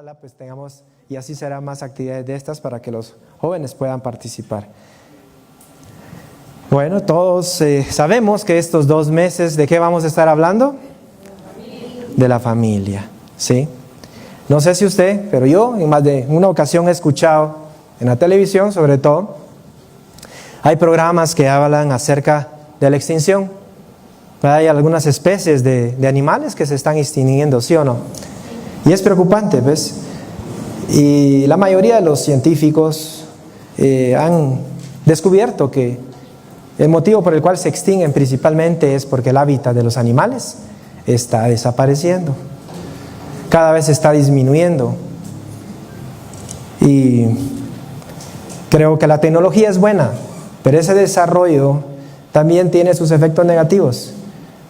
ojalá pues tengamos, y así serán más actividades de estas para que los jóvenes puedan participar. Bueno, todos sabemos que estos 2 meses, ¿de qué vamos a estar hablando? De la familia, ¿sí? No sé si usted, pero yo en más de una ocasión he escuchado en la televisión, sobre todo, hay programas que hablan acerca de la extinción. Hay algunas especies de animales que se están extinguiendo, ¿sí o no? Y es preocupante, ¿ves? Y la mayoría de los científicos han descubierto que el motivo por el cual se extinguen principalmente es porque el hábitat de los animales está desapareciendo. Cada vez está disminuyendo. Y creo que la tecnología es buena, pero ese desarrollo también tiene sus efectos negativos.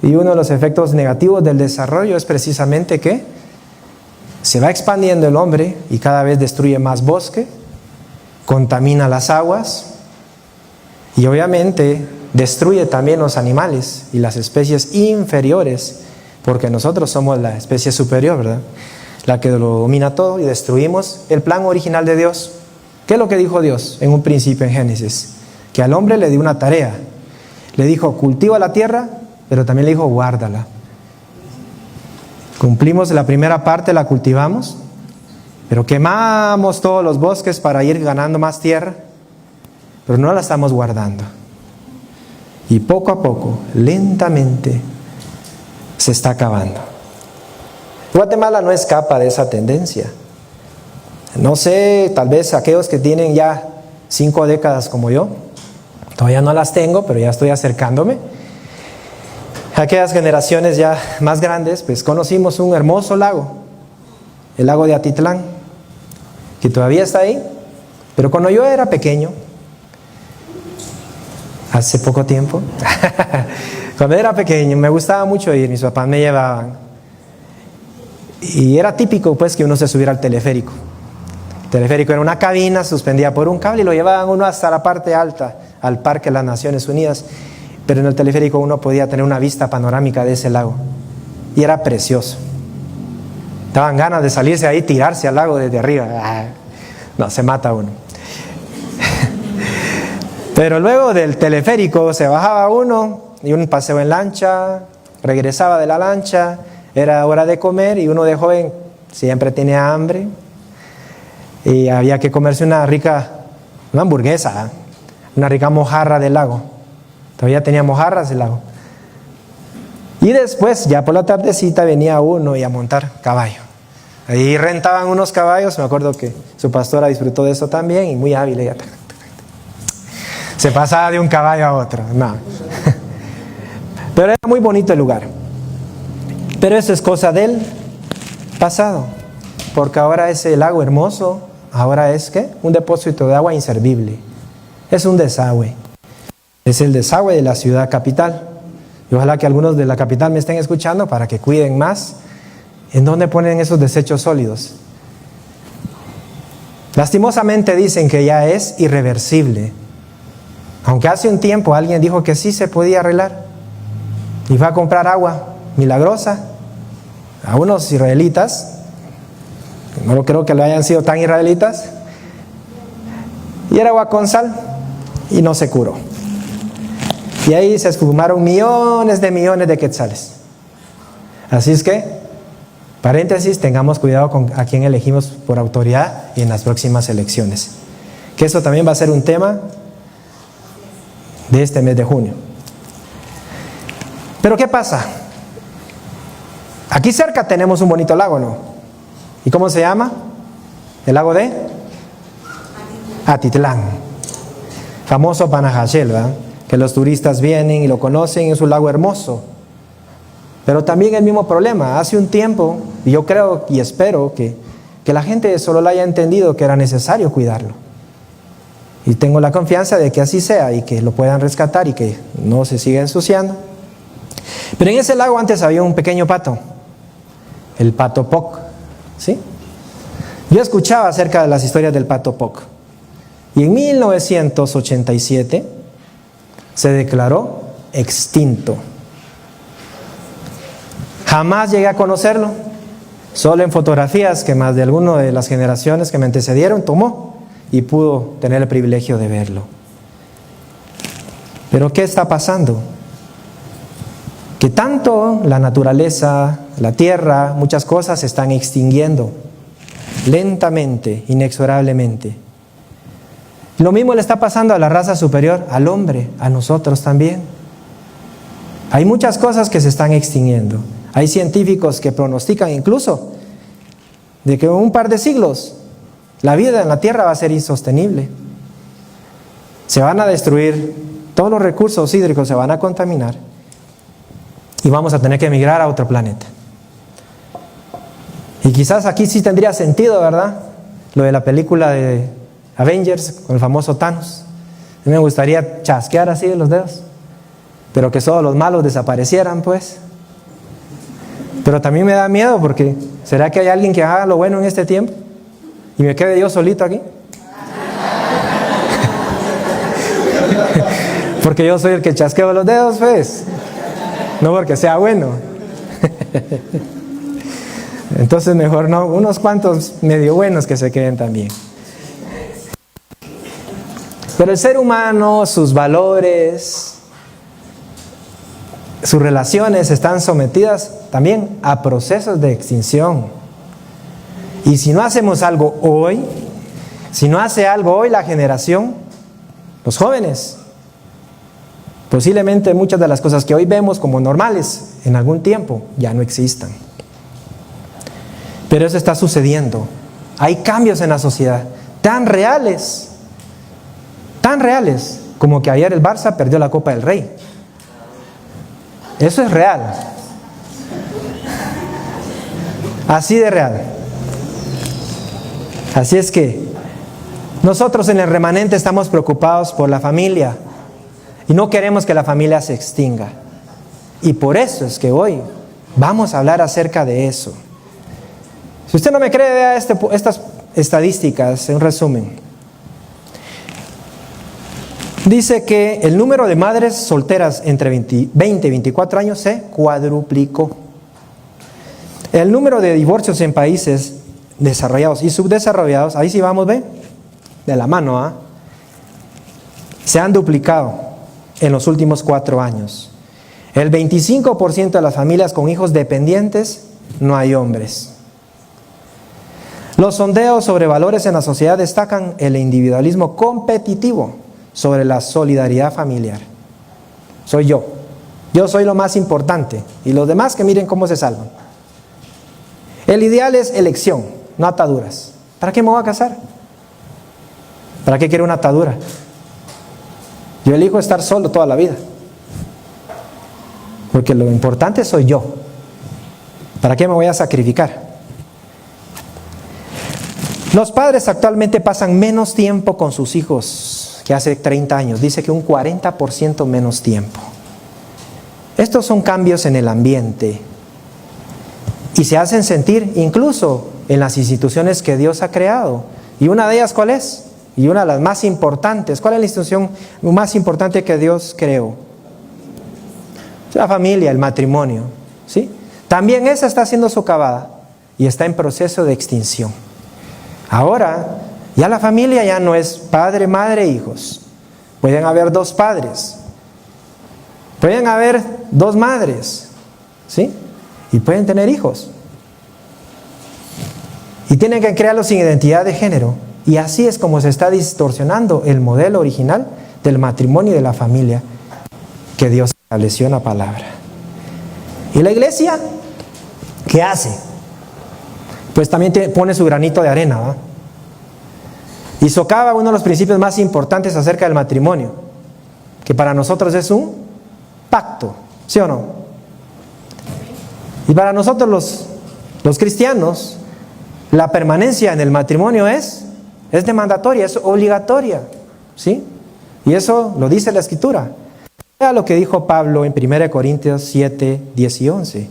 Y uno de los efectos negativos del desarrollo es precisamente que se va expandiendo el hombre y cada vez destruye más bosque, contamina las aguas y obviamente destruye también los animales y las especies inferiores, porque nosotros somos la especie superior, ¿verdad? La que lo domina todo, y destruimos el plan original de Dios. ¿Qué es lo que dijo Dios en un principio en Génesis? Que al hombre le dio una tarea. Le dijo, cultiva la tierra, pero también le dijo, guárdala. Cumplimos la primera parte, la cultivamos, pero quemamos todos los bosques para ir ganando más tierra, pero no la estamos guardando. Y poco a poco, lentamente, se está acabando. Guatemala no escapa de esa tendencia. No sé, tal vez aquellos que tienen ya 5 décadas como yo, todavía no las tengo, pero ya estoy acercándome. Aquellas generaciones ya más grandes, pues conocimos un hermoso lago, el lago de Atitlán, que todavía está ahí, pero cuando yo era pequeño, hace poco tiempo, cuando era pequeño me gustaba mucho ir, mis papás me llevaban, y era típico pues que uno se subiera al teleférico. El teleférico era una cabina suspendida por un cable y lo llevaban uno hasta la parte alta, al Parque de las Naciones Unidas. Pero en el teleférico uno podía tener una vista panorámica de ese lago. Y era precioso. Daban ganas de salirse ahí, tirarse al lago desde arriba. No, se mata uno. Pero luego del teleférico se bajaba uno y un paseo en lancha, regresaba de la lancha, era hora de comer y uno de joven siempre tenía hambre. Y había que comerse una hamburguesa, una rica mojarra del lago. Todavía tenía mojarras el lago. Y después, ya por la tardecita, venía uno y a montar caballo. Ahí rentaban unos caballos, me acuerdo que su pastora disfrutó de eso también, y muy hábil ella. Se pasaba de un caballo a otro, no. Pero era muy bonito el lugar. Pero eso es cosa del pasado, porque ahora ese lago hermoso, ahora es ¿qué? Un depósito de agua inservible. Es un desagüe. Es el desagüe de la ciudad capital. Y ojalá que algunos de la capital me estén escuchando para que cuiden más. ¿En dónde ponen esos desechos sólidos? Lastimosamente dicen que ya es irreversible. Aunque hace un tiempo alguien dijo que sí se podía arreglar. Y fue a comprar agua milagrosa a unos israelitas. No creo que lo hayan sido tan israelitas. Y era agua con sal. Y no se curó. Y ahí se esfumaron millones de quetzales. Así es que, paréntesis, tengamos cuidado con a quién elegimos por autoridad y en las próximas elecciones. Que eso también va a ser un tema de este mes de junio. Pero ¿qué pasa? Aquí cerca tenemos un bonito lago, ¿no? ¿Y cómo se llama? El lago de Atitlán. Famoso Panajachel, ¿verdad? Que los turistas vienen y lo conocen, es un lago hermoso. Pero también el mismo problema. Hace un tiempo, y yo creo y espero que la gente solo lo haya entendido que era necesario cuidarlo. Y tengo la confianza de que así sea y que lo puedan rescatar y que no se siga ensuciando. Pero en ese lago antes había un pequeño pato, el pato Poc, ¿sí? Yo escuchaba acerca de las historias del pato Poc. Y en 1987 se declaró extinto. Jamás llegué a conocerlo. Solo en fotografías que más de alguna de las generaciones que me antecedieron tomó y pudo tener el privilegio de verlo. Pero ¿qué está pasando? Que tanto la naturaleza, la tierra, muchas cosas se están extinguiendo lentamente, inexorablemente. Lo mismo le está pasando a la raza superior, al hombre, a nosotros también. Hay muchas cosas que se están extinguiendo. Hay científicos que pronostican incluso de que en un par de siglos la vida en la tierra va a ser insostenible. Se van a destruir todos los recursos hídricos, se van a contaminar y vamos a tener que emigrar a otro planeta. Y quizás aquí sí tendría sentido, ¿verdad? Lo de la película de Avengers con el famoso Thanos. A mí me gustaría chasquear así de los dedos, pero que todos los malos desaparecieran, pues. Pero también me da miedo porque ¿será que hay alguien que haga lo bueno en este tiempo? ¿Y me quede yo solito aquí? Porque yo soy el que chasqueo los dedos, pues. No porque sea bueno. Entonces mejor no, unos cuantos medio buenos que se queden también. Pero el ser humano, sus valores, sus relaciones están sometidas también a procesos de extinción. Y si no hacemos algo hoy, si no hace algo hoy la generación, los jóvenes, posiblemente muchas de las cosas que hoy vemos como normales en algún tiempo ya no existan. Pero eso está sucediendo. Hay cambios en la sociedad tan reales como que ayer el Barça perdió la Copa del Rey. Eso es real. Así de real. Así es que nosotros en el remanente estamos preocupados por la familia y no queremos que la familia se extinga. Y por eso es que hoy vamos a hablar acerca de eso. Si usted no me cree, vea estas estadísticas en resumen. Dice que el número de madres solteras entre 20 y 24 años se cuadruplicó. El número de divorcios en países desarrollados y subdesarrollados, ahí sí vamos, ve, de la mano, se han duplicado en los últimos 4 años. El 25% de las familias con hijos dependientes no hay hombres. Los sondeos sobre valores en la sociedad destacan el individualismo competitivo sobre la solidaridad familiar. Soy yo. Yo soy lo más importante. Y los demás que miren cómo se salvan. El ideal es elección, no ataduras. ¿Para qué me voy a casar? ¿Para qué quiero una atadura? Yo elijo estar solo toda la vida. Porque lo importante soy yo. ¿Para qué me voy a sacrificar? Los padres actualmente pasan menos tiempo con sus hijos que hace 30 años. Dice que un 40% menos tiempo. Estos son cambios en el ambiente y se hacen sentir incluso en las instituciones que Dios ha creado. ¿Y una de ellas cuál es? Y una de las más importantes. ¿Cuál es la institución más importante que Dios creó? La familia, el matrimonio, ¿sí? También esa está siendo socavada y está en proceso de extinción. Ahora, ya la familia ya no es padre, madre, hijos. Pueden haber 2 padres. Pueden haber 2 madres, ¿sí? Y pueden tener hijos. Y tienen que crearlos sin identidad de género. Y así es como se está distorsionando el modelo original del matrimonio y de la familia que Dios estableció en la palabra. ¿Y la iglesia qué hace? Pues también pone su granito de arena, ¿va? Y socava uno de los principios más importantes acerca del matrimonio, que para nosotros es un pacto, ¿sí o no? Y para nosotros los cristianos, la permanencia en el matrimonio es demandatoria, es obligatoria, ¿sí? Y eso lo dice la Escritura. Vea lo que dijo Pablo en 1 Corintios 7, 10 y 11.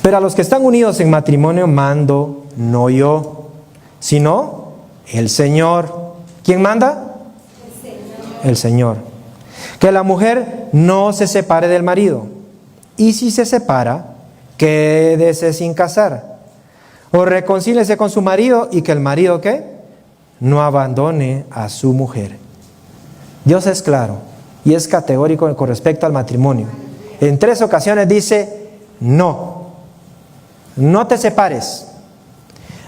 Pero a los que están unidos en matrimonio mando, no yo, sino el Señor. ¿Quién manda? El Señor. El Señor. Que la mujer no se separe del marido. Y si se separa, quédese sin casar. O reconcíliese con su marido y que el marido, ¿qué? No abandone a su mujer. Dios es claro y es categórico con respecto al matrimonio. En 3 ocasiones dice, no te separes,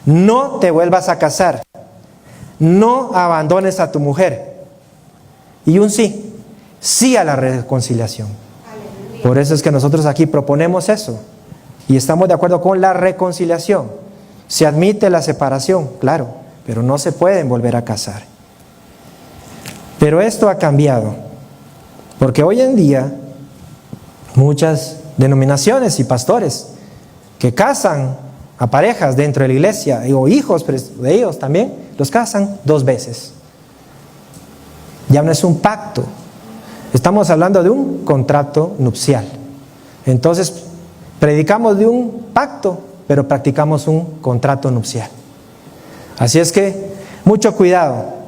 no te vuelvas a casar, no abandones a tu mujer. Y un sí a la reconciliación. Por eso es que nosotros aquí proponemos eso y estamos de acuerdo con la reconciliación. Se admite la separación, claro, pero no se pueden volver a casar. Pero esto ha cambiado, porque hoy en día muchas denominaciones y pastores que casan a parejas dentro de la iglesia, o hijos de ellos también, los casan 2 veces. Ya no es un pacto, estamos hablando de un contrato nupcial. Entonces, predicamos de un pacto, pero practicamos un contrato nupcial. Así es que, mucho cuidado.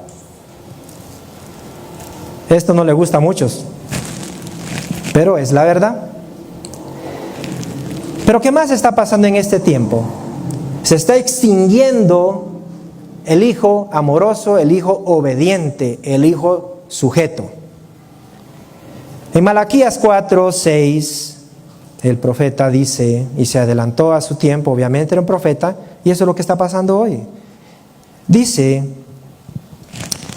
Esto no le gusta a muchos, pero es la verdad. Pero ¿qué más está pasando en este tiempo? Se está extinguiendo el hijo amoroso, el hijo obediente, el hijo sujeto. En Malaquías 4:6, el profeta dice, y se adelantó a su tiempo, obviamente era un profeta, y eso es lo que está pasando hoy. Dice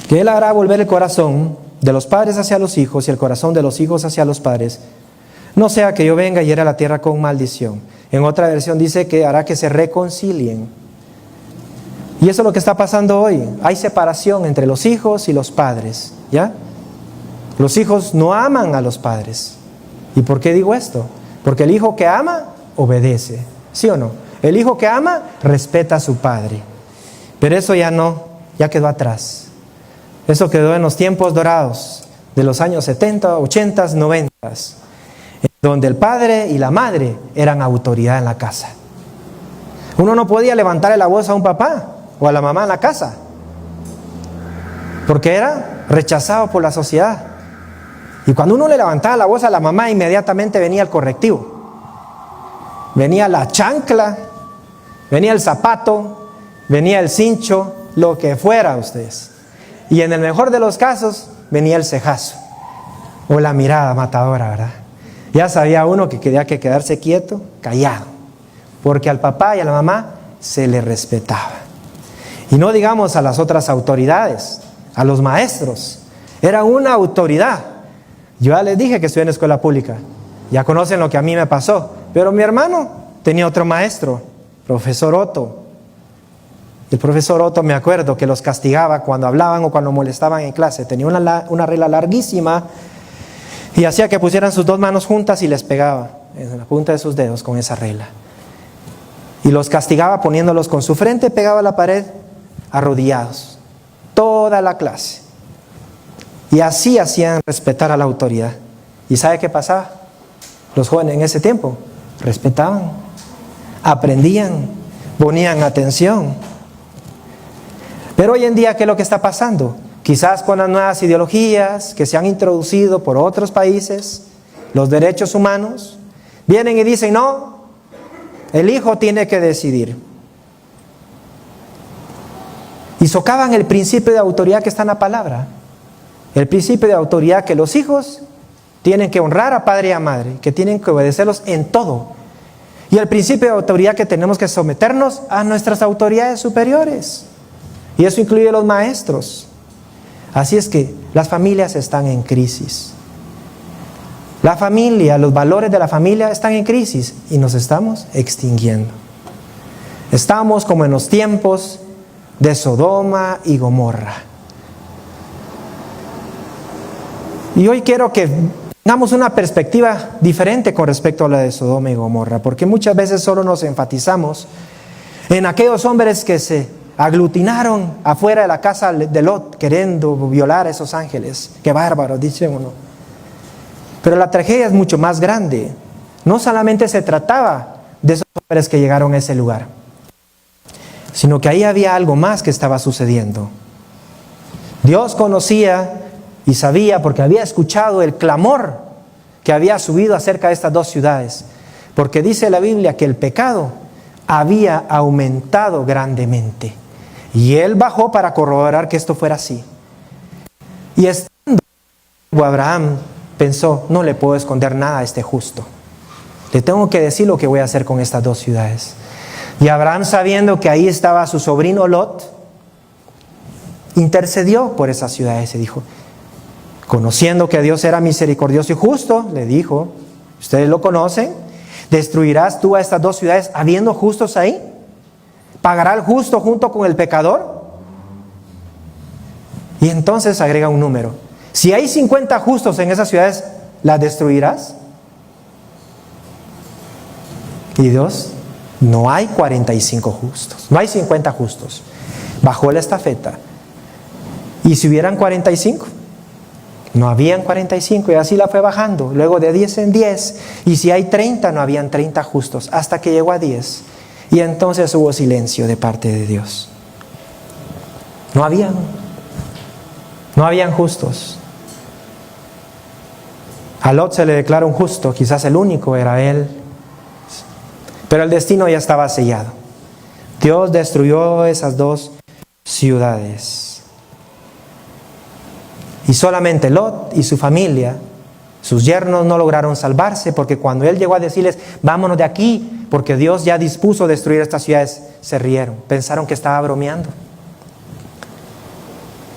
que Él hará volver el corazón de los padres hacia los hijos y el corazón de los hijos hacia los padres, no sea que yo venga y hiera la tierra con maldición. En otra versión dice que hará que se reconcilien. Y eso es lo que está pasando hoy. Hay separación entre los hijos y los padres, ¿ya? Los hijos no aman a los padres. ¿Y por qué digo esto? Porque el hijo que ama, obedece, ¿sí o no? El hijo que ama, respeta a su padre. Pero eso ya no, ya quedó atrás. Eso quedó en los tiempos dorados de los años 70, 80, 90, donde el padre y la madre eran autoridad en la casa. Uno no podía levantarle la voz a un papá o a la mamá en la casa, porque era rechazado por la sociedad. Y cuando uno le levantaba la voz a la mamá, inmediatamente venía el correctivo. Venía la chancla, venía el zapato, venía el cincho, lo que fuera ustedes. Y en el mejor de los casos, venía el cejazo o la mirada matadora, ¿verdad? Ya sabía uno que tenía que quedarse quieto, callado, porque al papá y a la mamá se le respetaba. Y no digamos a las otras autoridades, a los maestros. Era una autoridad. Yo ya les dije que estoy en escuela pública, ya conocen lo que a mí me pasó, pero mi hermano tenía otro maestro, profesor Otto. El profesor Otto, me acuerdo que los castigaba cuando hablaban o cuando molestaban en clase. Tenía una regla larguísima y hacía que pusieran sus 2 manos juntas y les pegaba en la punta de sus dedos con esa regla. Y los castigaba poniéndolos con su frente pegada a la pared, arrodillados, toda la clase. Y así hacían respetar a la autoridad. ¿Y sabe qué pasaba? Los jóvenes en ese tiempo respetaban, aprendían, ponían atención. Pero hoy en día, ¿qué es lo que está pasando? Quizás con las nuevas ideologías que se han introducido por otros países, los derechos humanos, vienen y dicen, no, el hijo tiene que decidir. Y socavan el principio de autoridad que está en la palabra. El principio de autoridad que los hijos tienen que honrar a padre y a madre, que tienen que obedecerlos en todo. Y el principio de autoridad que tenemos que someternos a nuestras autoridades superiores. Y eso incluye a los maestros. Así es que las familias están en crisis. La familia, los valores de la familia están en crisis y nos estamos extinguiendo. Estamos como en los tiempos de Sodoma y Gomorra. Y hoy quiero que tengamos una perspectiva diferente con respecto a la de Sodoma y Gomorra, porque muchas veces solo nos enfatizamos en aquellos hombres que se aglutinaron afuera de la casa de Lot queriendo violar a esos ángeles. Qué bárbaro, dice uno. Pero la tragedia es mucho más grande. No solamente se trataba de esos hombres que llegaron a ese lugar, sino que ahí había algo más que estaba sucediendo. Dios conocía y sabía, porque había escuchado el clamor que había subido acerca de estas 2 ciudades. porque dice la Biblia que el pecado había aumentado grandemente. Y él bajó para corroborar que esto fuera así. Y estando Abraham pensó, no le puedo esconder nada a este justo. Le tengo que decir lo que voy a hacer con estas dos ciudades. Y Abraham, sabiendo que ahí estaba su sobrino Lot, intercedió por esas ciudades y dijo, conociendo que Dios era misericordioso y justo, le dijo, ustedes lo conocen, ¿destruirás tú a estas dos ciudades habiendo justos ahí? ¿Pagará el justo junto con el pecador? Y entonces agrega un número. Si hay 50 justos en esas ciudades, ¿las destruirás? Y Dios, no hay 45 justos, no hay 50 justos. Bajó la estafeta. ¿Y si hubieran 45? No habían 45 y así la fue bajando. Luego de 10 en 10. Y si hay 30, no habían 30 justos. Hasta que llegó a 10. Y entonces hubo silencio de parte de Dios. No habían justos. A Lot se le declaró un justo, quizás el único era él. Pero el destino ya estaba sellado. Dios destruyó esas dos ciudades. Y solamente Lot y su familia, sus yernos, no lograron salvarse, porque cuando él llegó a decirles, vámonos de aquí, porque Dios ya dispuso destruir estas ciudades, se rieron, pensaron que estaba bromeando.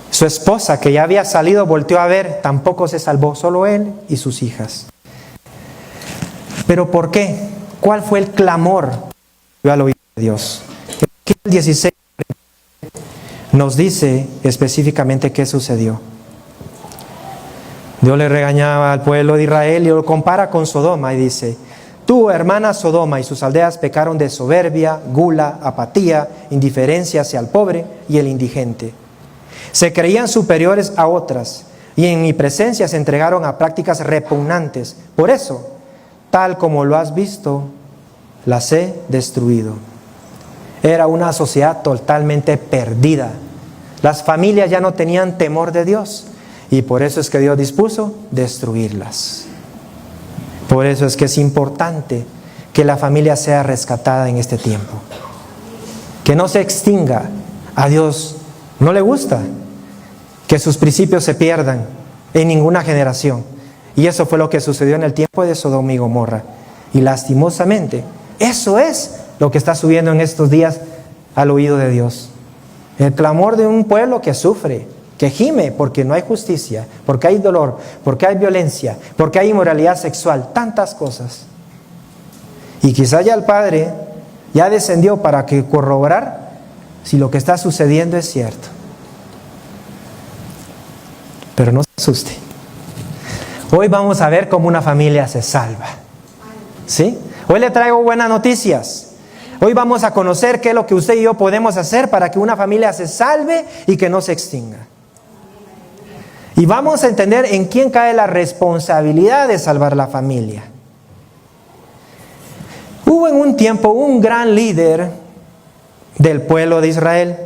Su esposa, que ya había salido, volteó a ver, tampoco se salvó, solo él y sus hijas. ¿Pero por qué? ¿Cuál fue el clamor al oído de Dios? El 16 nos dice específicamente qué sucedió. Dios le regañaba al pueblo de Israel y lo compara con Sodoma y dice, tú, hermana Sodoma, y sus aldeas pecaron de soberbia, gula, apatía, indiferencia hacia el pobre y el indigente. Se creían superiores a otras y en mi presencia se entregaron a prácticas repugnantes. Por eso, tal como lo has visto, las he destruido. Era una sociedad totalmente perdida. Las familias ya no tenían temor de Dios. Y por eso es que Dios dispuso destruirlas. Por eso es que es importante que la familia sea rescatada en este tiempo. Que no se extinga. A Dios no le gusta que sus principios se pierdan en ninguna generación. Y eso fue lo que sucedió en el tiempo de Sodoma y Gomorra. Y lastimosamente, eso es lo que está subiendo en estos días al oído de Dios. El clamor de un pueblo que sufre, que gime porque no hay justicia, porque hay dolor, porque hay violencia, porque hay inmoralidad sexual, tantas cosas. Y quizá ya el Padre ya descendió para que corroborar si lo que está sucediendo es cierto. Pero no se asuste. Hoy vamos a ver cómo una familia se salva. ¿Sí? Hoy le traigo buenas noticias. Hoy vamos a conocer qué es lo que usted y yo podemos hacer para que una familia se salve y que no se extinga. Y vamos a entender en quién cae la responsabilidad de salvar la familia. Hubo en un tiempo un gran líder del pueblo de Israel.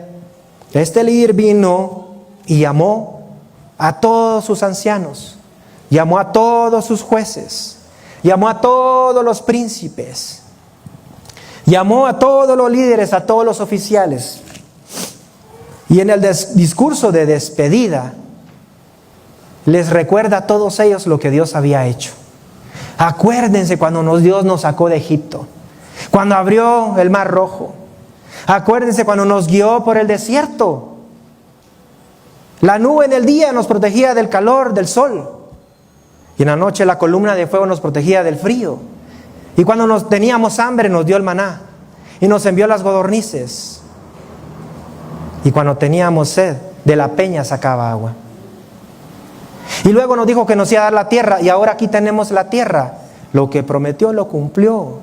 Este líder vino y llamó a todos sus ancianos, llamó a todos sus jueces, llamó a todos los príncipes, llamó a todos los líderes, a todos los oficiales. Y en el discurso de despedida, les recuerda a todos ellos lo que Dios había hecho. Acuérdense cuando Dios nos sacó de Egipto, cuando abrió el Mar Rojo. Acuérdense cuando nos guió por el desierto. La nube en el día nos protegía del calor del sol. Y en la noche la columna de fuego nos protegía del frío. Y cuando nos teníamos hambre nos dio el maná. Y nos envió las codornices. Y cuando teníamos sed, de la peña sacaba agua. Y luego nos dijo que nos iba a dar la tierra. Y ahora aquí tenemos la tierra. Lo que prometió lo cumplió.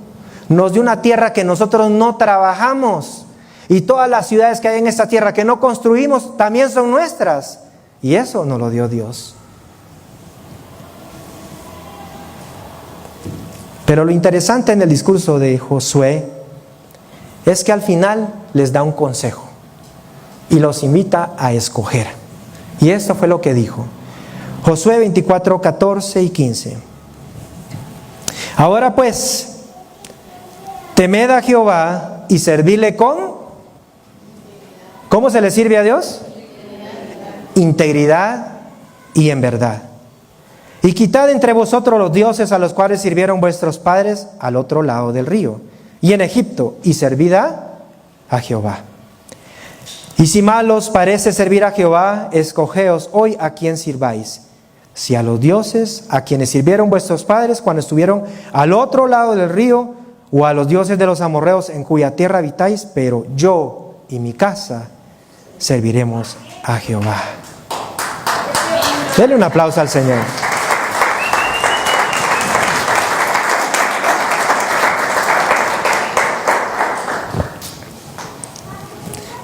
Nos dio una tierra que nosotros no trabajamos. Y todas las ciudades que hay en esta tierra que no construimos también son nuestras. Y eso nos lo dio Dios. Pero lo interesante en el discurso de Josué es que al final les da un consejo y los invita a escoger. Y esto fue lo que dijo. Josué 24, 14 y 15. Ahora pues, Temed a Jehová y servidle con... ¿Cómo se le sirve a Dios? Integridad y en verdad. Y quitad entre vosotros los dioses a los cuales sirvieron vuestros padres al otro lado del río y en Egipto, y servid a Jehová. Y si mal os parece servir a Jehová, escogeos hoy a quién sirváis, si a los dioses a quienes sirvieron vuestros padres cuando estuvieron al otro lado del río, o a los dioses de los amorreos en cuya tierra habitáis, pero yo y mi casa serviremos a Jehová. Denle un aplauso al Señor.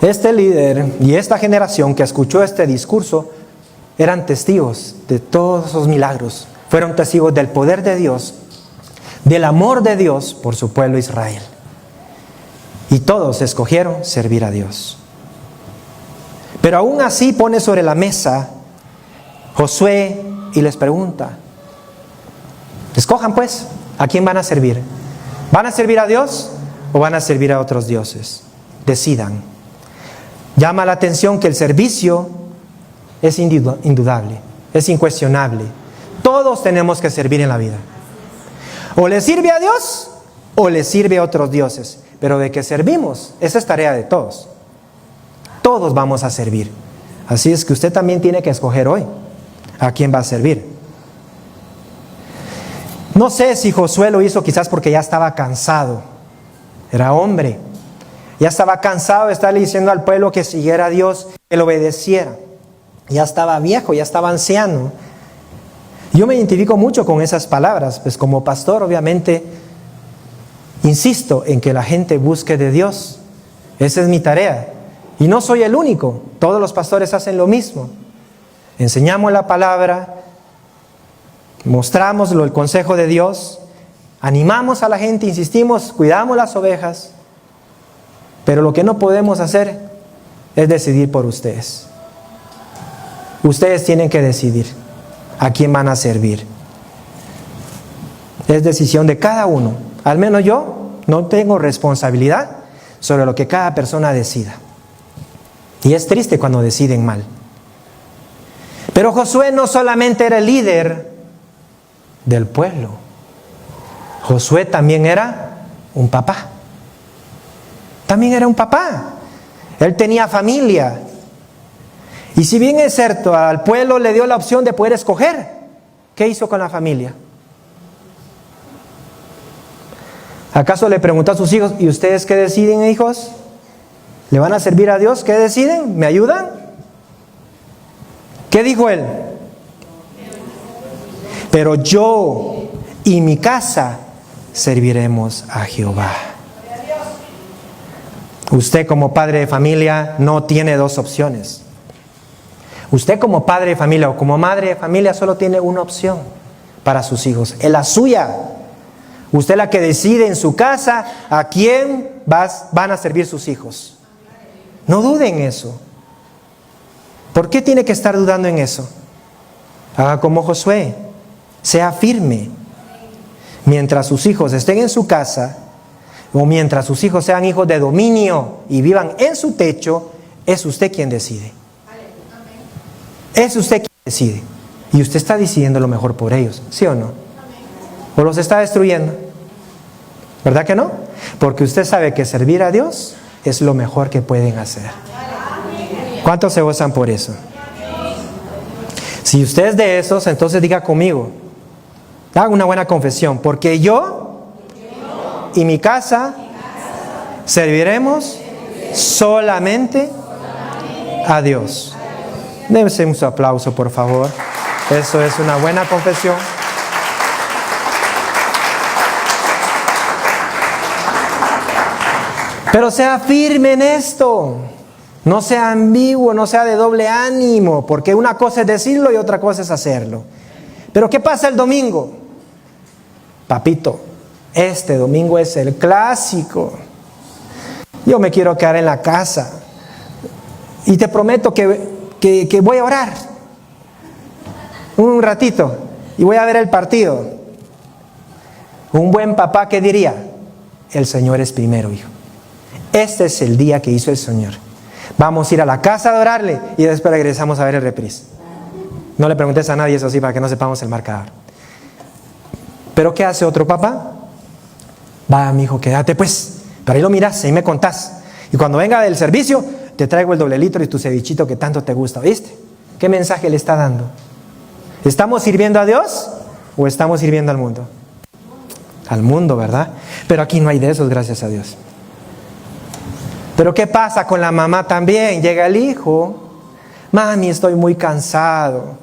Este líder y esta generación que escuchó este discurso eran testigos de todos esos milagros. Fueron testigos del poder de Dios, del amor de Dios por su pueblo Israel. Y todos escogieron servir a Dios. Pero aún así pone sobre la mesa Josué y les pregunta: escojan pues, ¿a quién van a servir? ¿Van a servir a Dios o van a servir a otros dioses? Decidan. Llama la atención que el servicio es indudable, es incuestionable. Todos tenemos que servir en la vida. O le sirve a Dios o le sirve a otros dioses. Pero de que servimos, esa es tarea de todos. Todos vamos a servir. Así es que usted también tiene que escoger hoy a quién va a servir. No sé si Josué lo hizo quizás porque ya estaba cansado. Era hombre. Ya estaba cansado de estarle diciendo al pueblo que siguiera a Dios, que lo obedeciera. Ya estaba viejo, ya estaba anciano. Yo me identifico mucho con esas palabras, pues como pastor obviamente insisto en que la gente busque de Dios. Esa es mi tarea. Y no soy el único, todos los pastores hacen lo mismo. Enseñamos la palabra, mostramos el consejo de Dios, animamos a la gente, insistimos, cuidamos las ovejas. Pero lo que no podemos hacer es decidir por ustedes. Ustedes tienen que decidir a quién van a servir. Es decisión de cada uno. Al menos yo no tengo responsabilidad sobre lo que cada persona decida. Y es triste cuando deciden mal. Pero Josué no solamente era el líder del pueblo. Josué también era un papá. También era un papá. Él tenía familia. Y si bien es cierto, al pueblo le dio la opción de poder escoger, ¿qué hizo con la familia? ¿Acaso le preguntó a sus hijos: ¿y ustedes qué deciden, hijos? ¿Le van a servir a Dios? ¿Qué deciden? ¿Me ayudan? ¿Qué dijo él? Pero yo y mi casa serviremos a Jehová. Usted como padre de familia no tiene dos opciones. Usted como padre de familia o como madre de familia solo tiene una opción para sus hijos. Es la suya. Usted es la que decide en su casa a quién van a servir sus hijos. No duden en eso. ¿Por qué tiene que estar dudando en eso? Haga como Josué. Sea firme. Mientras sus hijos estén en su casa, o mientras sus hijos sean hijos de dominio y vivan en su techo, es usted quien decide. Es usted quien decide. Y usted está decidiendo lo mejor por ellos, ¿sí o no? ¿O los está destruyendo? ¿Verdad que no? Porque usted sabe que servir a Dios es lo mejor que pueden hacer. ¿Cuántos se gozan por eso? Si usted es de esos, entonces diga conmigo. Haga una buena confesión. Porque yo y mi casa serviremos solamente a Dios. Démosle un aplauso, por favor. Eso es una buena confesión. Pero sea firme en esto. No sea ambiguo, no sea de doble ánimo, porque una cosa es decirlo y otra cosa es hacerlo. Pero ¿qué pasa el domingo? Papito, este domingo es el clásico. Yo me quiero quedar en la casa. Y te prometo que voy a orar un ratito y voy a ver el partido. Un buen papá, ¿qué diría? el Señor es primero, hijo. Este es el día que hizo el Señor. Vamos a ir a la casa a adorarle y después regresamos a ver el reprise. No le preguntes a nadie eso sí para que no sepamos el marcador. ¿Pero qué hace otro papá? Va, mi hijo, quédate pues. Pero ahí lo miras, ahí me contás. Y cuando venga del servicio, te traigo el doble litro y tu cevichito que tanto te gusta. ¿Viste? ¿Qué mensaje le está dando? ¿Estamos sirviendo a Dios o estamos sirviendo al mundo? Al mundo, ¿verdad? Pero aquí no hay de esos, gracias a Dios. Pero ¿qué pasa con la mamá también? Llega el hijo. Mami, estoy muy cansado.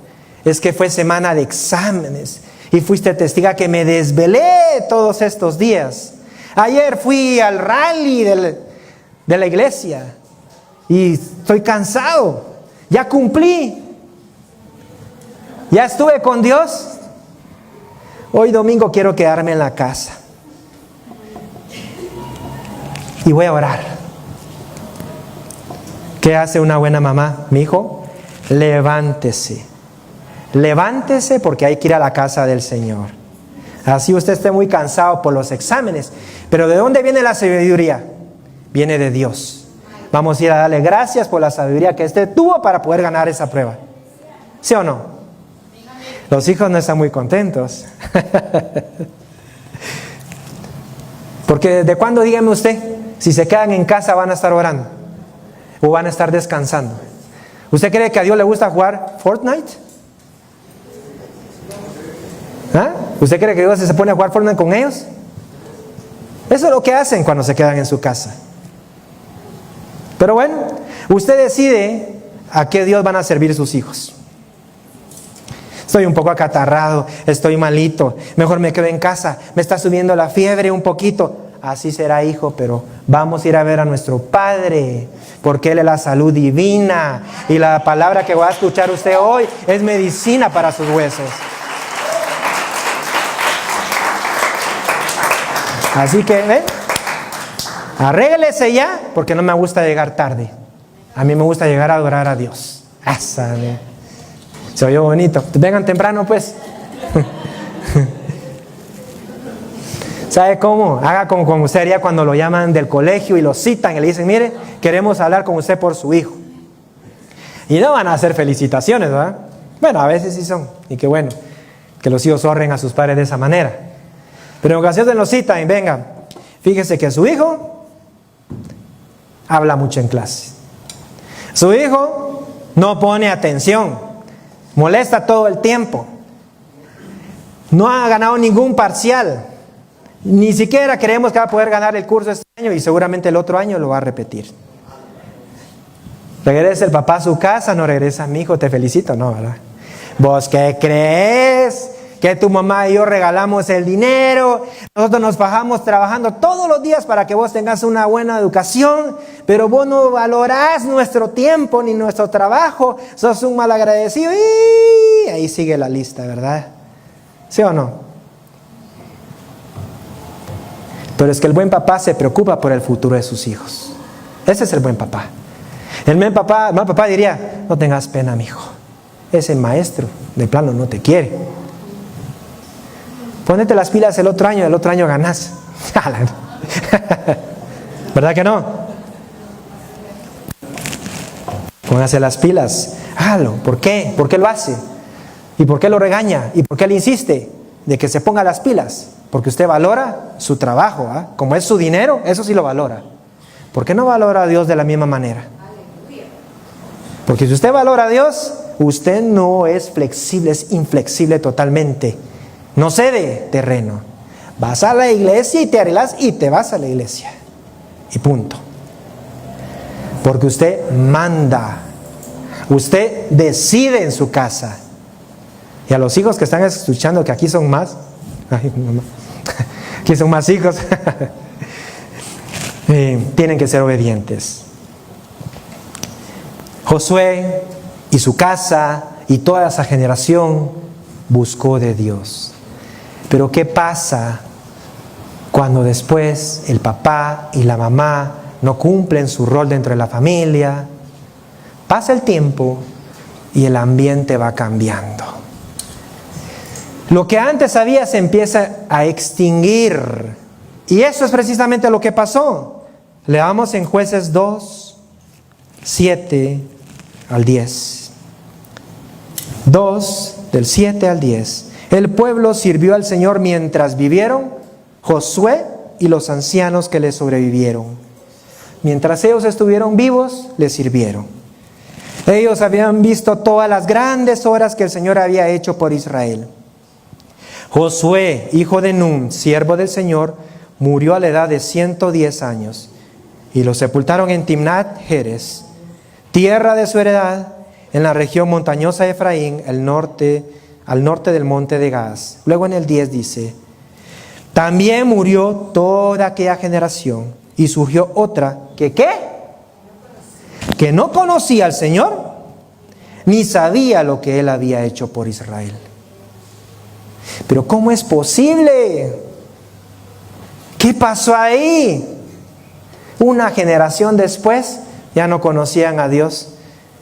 Es que fue semana de exámenes y fuiste testiga que me desvelé todos estos días. Ayer fui al rally de la iglesia y estoy cansado. Ya cumplí. Ya estuve con Dios. Hoy domingo quiero quedarme en la casa. Y voy a orar. ¿Qué hace una buena mamá? Mi hijo, levántese. Levántese porque hay que ir a la casa del Señor. Así usted esté muy cansado por los exámenes. Pero ¿de dónde viene la sabiduría? Viene de Dios. Vamos a ir a darle gracias por la sabiduría que usted tuvo para poder ganar esa prueba. ¿Sí o no? Los hijos no están muy contentos. Porque ¿desde cuándo, dígame usted, si se quedan en casa van a estar orando? ¿O van a estar descansando? ¿Usted cree que a Dios le gusta jugar Fortnite? ¿Ah? ¿Usted cree que Dios se pone a jugar Fortnite con ellos? Eso es lo que hacen cuando se quedan en su casa. Pero bueno, usted decide a qué Dios van a servir sus hijos. Estoy un poco acatarrado, estoy malito, mejor me quedo en casa, me está subiendo la fiebre un poquito. Así será, hijo, pero vamos a ir a ver a nuestro Padre, porque Él es la salud divina. Y la palabra que va a escuchar usted hoy es medicina para sus huesos. Así que, ¿ven? Arréglese ya, porque no me gusta llegar tarde. A mí me gusta llegar a adorar a Dios. Se oyó bonito. Vengan temprano, pues. ¿Sabe cómo? Haga como usted haría cuando lo llaman del colegio y lo citan y le dicen, mire, queremos hablar con usted por su hijo. Y no van a hacer felicitaciones, ¿verdad? Bueno, a veces sí son. Y qué bueno que los hijos honren a sus padres de esa manera. Pero en ocasiones lo citan y venga, fíjese que su hijo habla mucho en clase. Su hijo no pone atención, molesta todo el tiempo. No ha ganado ningún parcial. Ni siquiera creemos que va a poder ganar el curso este año y seguramente el otro año lo va a repetir. Regresa el papá a su casa, no regresa mi hijo, te felicito, no, ¿verdad? ¿Vos qué crees? Que tu mamá y yo regalamos el dinero, nosotros nos fajamos trabajando todos los días para que vos tengas una buena educación, pero vos no valorás nuestro tiempo ni nuestro trabajo, sos un malagradecido y ahí sigue la lista, ¿verdad? ¿Sí o no? Pero es que el buen papá se preocupa por el futuro de sus hijos. Ese es el buen papá. El mal papá diría, no tengas pena, mijo. Ese maestro de plano no te quiere. Ponete las pilas el otro año ganás. ¿Verdad que no? Póngase las pilas. Hágalo. ¿Por qué? ¿Por qué lo hace? ¿Y por qué lo regaña? ¿Y por qué le insiste de que se ponga las pilas? Porque usted valora su trabajo, ¿eh? Como es su dinero, eso sí lo valora. ¿Por qué no valora a Dios de la misma manera? Porque si usted valora a Dios, usted no es flexible, es inflexible totalmente. No cede terreno. Vas a la iglesia y te arreglas y te vas a la iglesia. Y punto. Porque usted manda. Usted decide en su casa. Y a los hijos que están escuchando, que aquí son más. Ay, mamá. Aquí son más hijos. Tienen que ser obedientes. Josué y su casa y toda esa generación buscó de Dios. Pero ¿qué pasa cuando después el papá y la mamá no cumplen su rol dentro de la familia? Pasa el tiempo y el ambiente va cambiando. Lo que antes había se empieza a extinguir Y eso es precisamente lo que pasó. Leamos en Jueces 2, 7 al 10. 2, del 7 al 10. El pueblo sirvió al Señor mientras vivieron Josué y los ancianos que le sobrevivieron. Mientras ellos estuvieron vivos, le sirvieron. Ellos habían visto todas las grandes obras que el Señor había hecho por Israel. Josué, hijo de Nun, siervo del Señor, murió a la edad de 110 años y lo sepultaron en Timnat Heres, tierra de su heredad, en la región montañosa de Efraín, al norte del monte de Gaz. Luego en el 10 dice: también murió toda aquella generación y surgió otra que ¿qué? Que no conocía al Señor ni sabía lo que Él había hecho por Israel. Pero ¿cómo es posible? ¿Qué pasó ahí? Una generación después ya no conocían a Dios.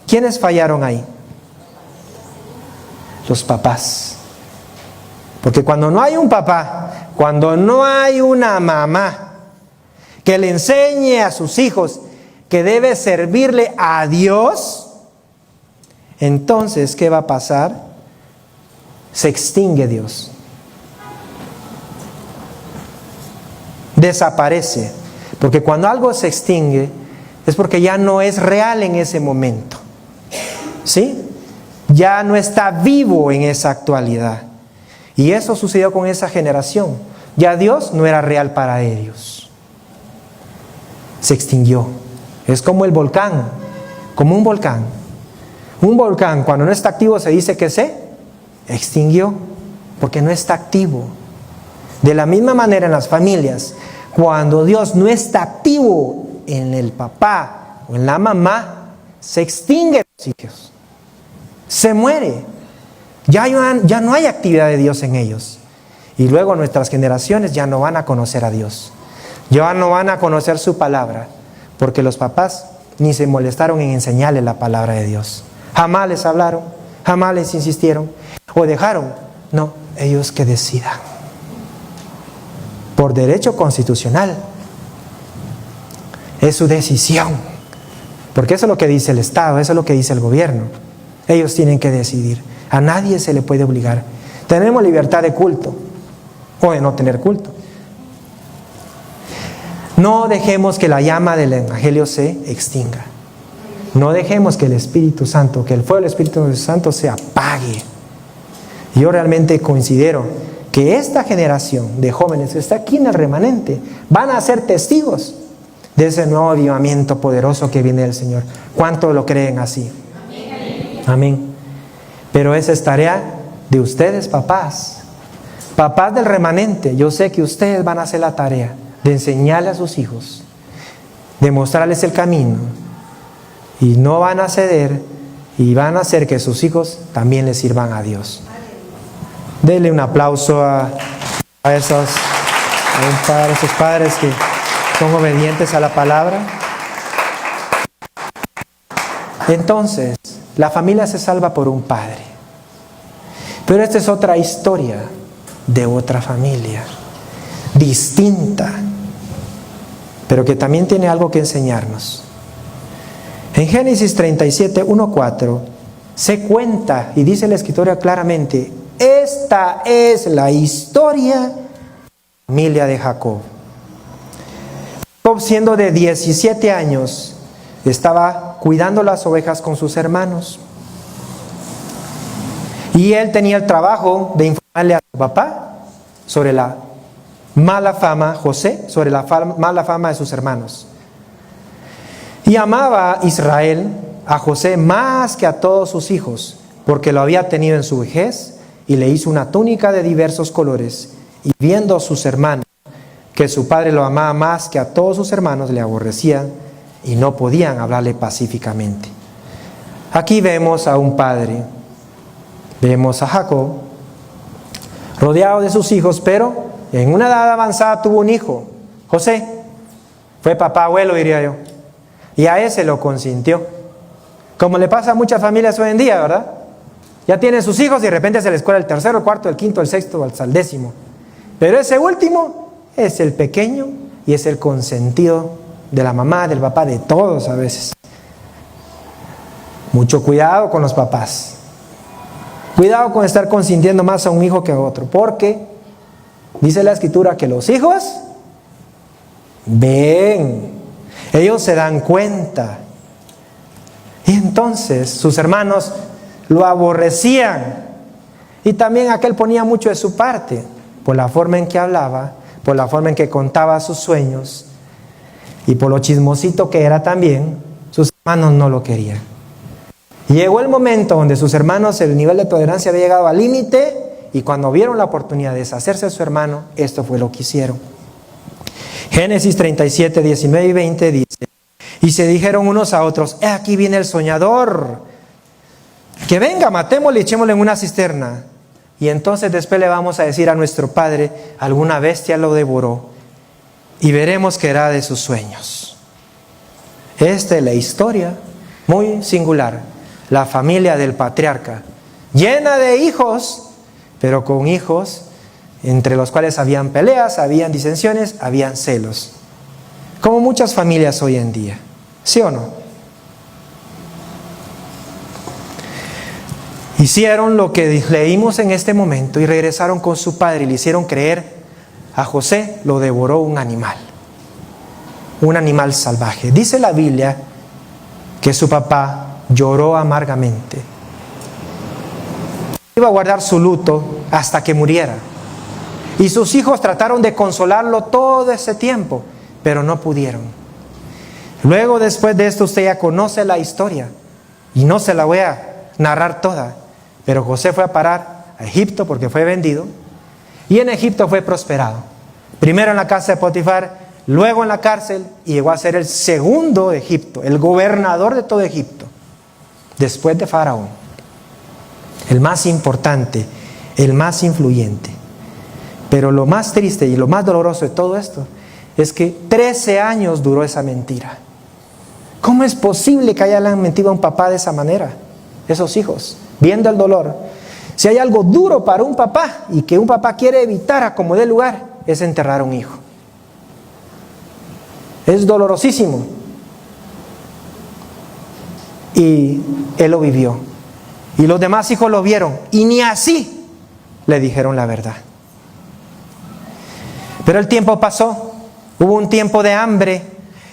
¿Quiénes fallaron ahí? Los papás. Porque cuando no hay un papá, cuando no hay una mamá que le enseñe a sus hijos que debe servirle a Dios, entonces, ¿qué va a pasar? Se extingue Dios. Desaparece. Porque cuando algo se extingue, es porque ya no es real en ese momento. ¿Sí? Ya no está vivo en esa actualidad. Y eso sucedió con esa generación. Ya Dios no era real para ellos. Se extinguió. Es como el volcán, como un volcán. Un volcán cuando no está activo se dice que se extinguió, porque no está activo. De la misma manera en las familias, cuando Dios no está activo en el papá o en la mamá, se extinguen los hijos. Se muere. Ya no hay actividad de Dios en ellos. Y luego nuestras generaciones ya no van a conocer a Dios. Ya no van a conocer su palabra. Porque los papás ni se molestaron en enseñarles la palabra de Dios. Jamás les hablaron, jamás les insistieron. O dejaron. No, ellos que decidan. Por derecho constitucional. Es su decisión. Porque eso es lo que dice el Estado, eso es lo que dice el gobierno. Ellos tienen que decidir. A nadie se le puede obligar. Tenemos libertad de culto o de no tener culto. No dejemos que la llama del Evangelio se extinga. No dejemos que el Espíritu Santo, que el fuego del Espíritu Santo se apague. Yo realmente considero que esta generación de jóvenes que está aquí en el remanente van a ser testigos de ese nuevo avivamiento poderoso que viene del Señor. ¿Cuántos lo creen así? Amén. Pero esa es tarea de ustedes, papás. Papás del remanente, yo sé que ustedes van a hacer la tarea de enseñarle a sus hijos, de mostrarles el camino, y no van a ceder y van a hacer que sus hijos también les sirvan a Dios. Denle un aplauso a esos padres que son obedientes a la palabra. Entonces, la familia se salva por un padre. Pero esta es otra historia de otra familia, distinta, pero que también tiene algo que enseñarnos. En Génesis 37, 1-4, se cuenta y dice la Escritura claramente: esta es la historia de la familia de Jacob. Jacob, siendo de 17 años, estaba cuidando las ovejas con sus hermanos. Y él tenía el trabajo de informarle a su papá sobre la mala fama, José, sobre la mala fama de sus hermanos. Y amaba Israel a José más que a todos sus hijos, porque lo había tenido en su vejez y le hizo una túnica de diversos colores. Y viendo a sus hermanos que su padre lo amaba más que a todos sus hermanos, le aborrecían y no podían hablarle pacíficamente. Aquí vemos a un padre, vemos a Jacob rodeado de sus hijos, pero en una edad avanzada tuvo un hijo, José. Fue papá abuelo, diría yo. Y a ese lo consintió. Como le pasa a muchas familias hoy en día, ¿verdad? Ya tienen sus hijos y de repente se les cuela el tercero, el cuarto, el quinto, el sexto, hasta el 10º. Pero ese último es el pequeño y es el consentido de la mamá, del papá, de todos a veces. Mucho cuidado con los papás. Cuidado con estar consintiendo más a un hijo que a otro, porque dice la Escritura que los hijos ven, ellos se dan cuenta. Y entonces sus hermanos lo aborrecían. Y también aquel ponía mucho de su parte, por la forma en que hablaba, por la forma en que contaba sus sueños, y por lo chismosito que era también. Sus hermanos no lo querían. Llegó el momento donde sus hermanos, el nivel de tolerancia había llegado al límite, y cuando vieron la oportunidad de deshacerse de su hermano, esto fue lo que hicieron. Génesis 37, 19 y 20 dice: y se dijeron unos a otros: he aquí viene el soñador, que venga, matémosle y echémosle en una cisterna. Y entonces después le vamos a decir a nuestro padre: alguna bestia lo devoró, y veremos qué era de sus sueños. Esta es la historia muy singular. La familia del patriarca, llena de hijos, pero con hijos entre los cuales habían peleas, habían disensiones, habían celos. Como muchas familias hoy en día, ¿sí o no? Hicieron lo que leímos en este momento y regresaron con su padre y le hicieron creer a José lo devoró un animal salvaje. Dice la Biblia que su papá lloró amargamente. Iba a guardar su luto hasta que muriera. Y sus hijos trataron de consolarlo todo ese tiempo, pero no pudieron. Luego, después de esto, usted ya conoce la historia y no se la voy a narrar toda. Pero José fue a parar a Egipto porque fue vendido, y en Egipto fue prosperado. Primero en la casa de Potifar, luego en la cárcel, y llegó a ser el segundo de Egipto, el gobernador de todo Egipto, después de Faraón. El más importante, el más influyente. Pero lo más triste y lo más doloroso de todo esto es que 13 años duró esa mentira. ¿Cómo es posible que hayan mentido a un papá de esa manera? Esos hijos, viendo el dolor. Si hay algo duro para un papá y que un papá quiere evitar a como dé lugar, es enterrar a un hijo. Es dolorosísimo. Y él lo vivió. Y los demás hijos lo vieron. Y ni así le dijeron la verdad. Pero el tiempo pasó. Hubo un tiempo de hambre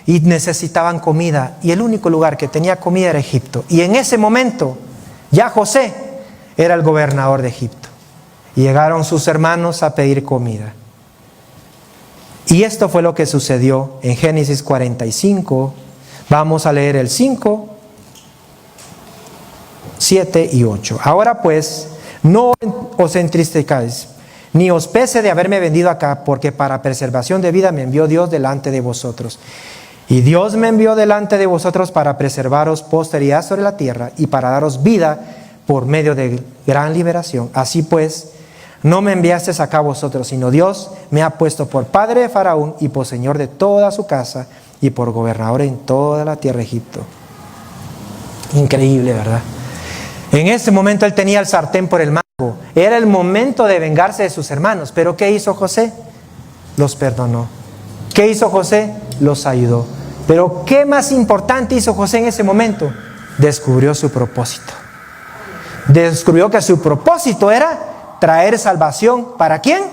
y necesitaban comida. Y el único lugar que tenía comida era Egipto. Y en ese momento ya José era el gobernador de Egipto. Y llegaron sus hermanos a pedir comida. Y esto fue lo que sucedió en Génesis 45. Vamos a leer el 5, 7 y 8. Ahora pues, no os entristezcáis, ni os pese de haberme vendido acá, porque para preservación de vida me envió Dios delante de vosotros. Y Dios me envió delante de vosotros para preservaros posteridad sobre la tierra y para daros vida por medio de gran liberación. Así pues, no me enviasteis acá vosotros, sino Dios me ha puesto por padre de Faraón y por señor de toda su casa y por gobernador en toda la tierra de Egipto. Increíble, ¿verdad? En ese momento él tenía el sartén por el mango. Era el momento de vengarse de sus hermanos. ¿Pero qué hizo José? Los perdonó. ¿Qué hizo José? Los ayudó. Pero ¿qué más importante hizo José en ese momento? Descubrió su propósito. Descubrió que su propósito era traer salvación. ¿Para quién?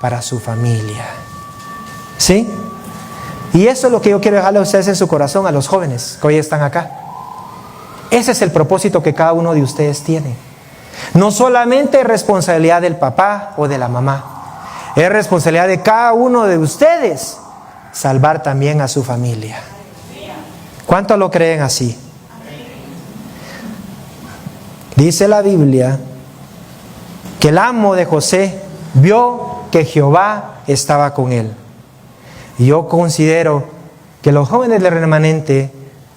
Para su familia. ¿Sí? Y eso es lo que yo quiero dejarle a ustedes en su corazón, a los jóvenes que hoy están acá. Ese es el propósito que cada uno de ustedes tiene. No solamente es responsabilidad del papá o de la mamá, es responsabilidad de cada uno de ustedes salvar también a su familia. ¿Cuántos lo creen así? Dice la Biblia que el amo de José vio que Jehová estaba con él. Y yo considero que los jóvenes del remanente,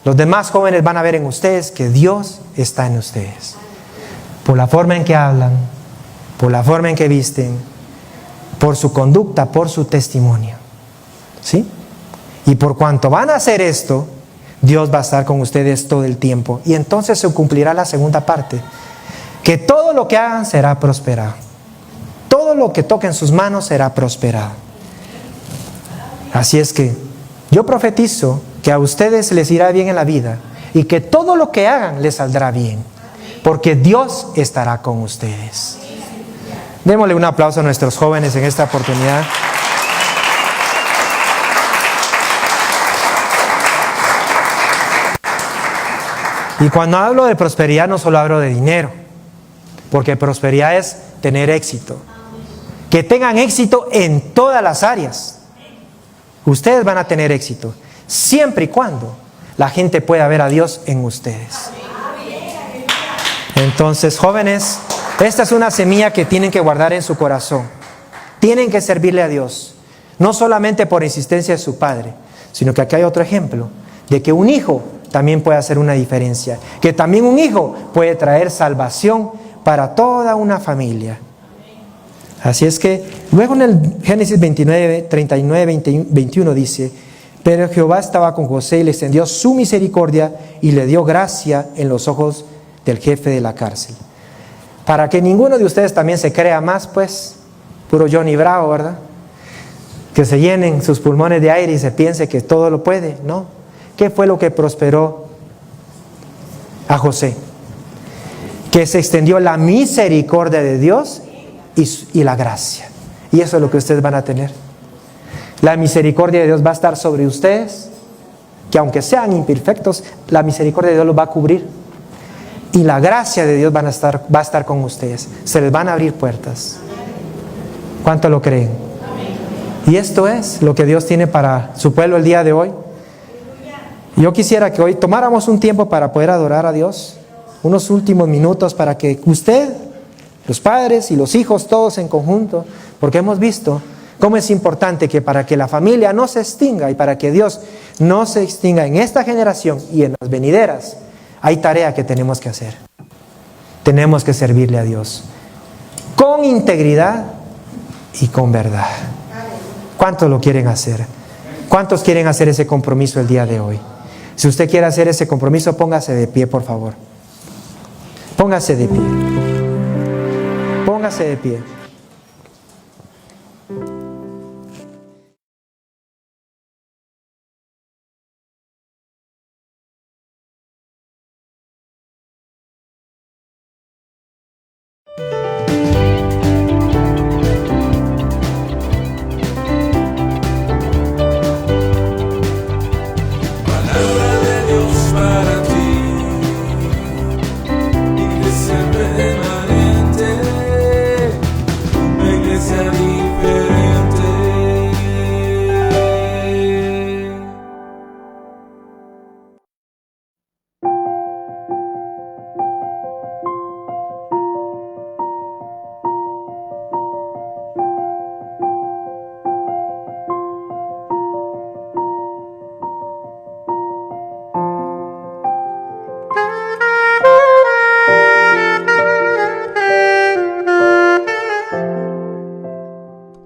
los demás jóvenes van a ver en ustedes que Dios está en ustedes. Por la forma en que hablan, por la forma en que visten, por su conducta, por su testimonio. ¿Sí? Y por cuanto van a hacer esto, Dios va a estar con ustedes todo el tiempo. Y entonces se cumplirá la segunda parte. Que todo lo que hagan será prosperado. Todo lo que toquen sus manos será prosperado. Así es que yo profetizo que a ustedes les irá bien en la vida y que todo lo que hagan les saldrá bien, porque Dios estará con ustedes. Démosle un aplauso a nuestros jóvenes en esta oportunidad. Y cuando hablo de prosperidad no solo hablo de dinero, porque prosperidad es tener éxito. Que tengan éxito en todas las áreas. Ustedes van a tener éxito, siempre y cuando la gente pueda ver a Dios en ustedes. Entonces, jóvenes, esta es una semilla que tienen que guardar en su corazón. Tienen que servirle a Dios, no solamente por insistencia de su padre, sino que aquí hay otro ejemplo, de que un hijo también puede hacer una diferencia, que también un hijo puede traer salvación para toda una familia. Así es que luego en el Génesis 29, 39, 21 dice: pero Jehová estaba con José y le extendió su misericordia y le dio gracia en los ojos del jefe de la cárcel. Para que ninguno de ustedes también se crea más, pues, puro Johnny Bravo, ¿verdad? Que se llenen sus pulmones de aire y se piense que todo lo puede, ¿no? ¿Qué fue lo que prosperó a José? Que se extendió la misericordia de Dios y la gracia. Y eso es lo que ustedes van a tener. La misericordia de Dios va a estar sobre ustedes, que aunque sean imperfectos, la misericordia de Dios los va a cubrir. Y la gracia de Dios va a estar con ustedes. Se les van a abrir puertas. ¿Cuánto lo creen? Y esto es lo que Dios tiene para su pueblo el día de hoy. Yo quisiera que hoy tomáramos un tiempo para poder adorar a Dios. Unos últimos minutos para que usted, los padres y los hijos, todos en conjunto, porque hemos visto cómo es importante que para que la familia no se extinga y para que Dios no se extinga en esta generación y en las venideras, hay tarea que tenemos que hacer. Tenemos que servirle a Dios con integridad y con verdad. ¿Cuántos lo quieren hacer? ¿Cuántos quieren hacer ese compromiso el día de hoy? Si usted quiere hacer ese compromiso, póngase de pie, por favor. Póngase de pie. Póngase de pie.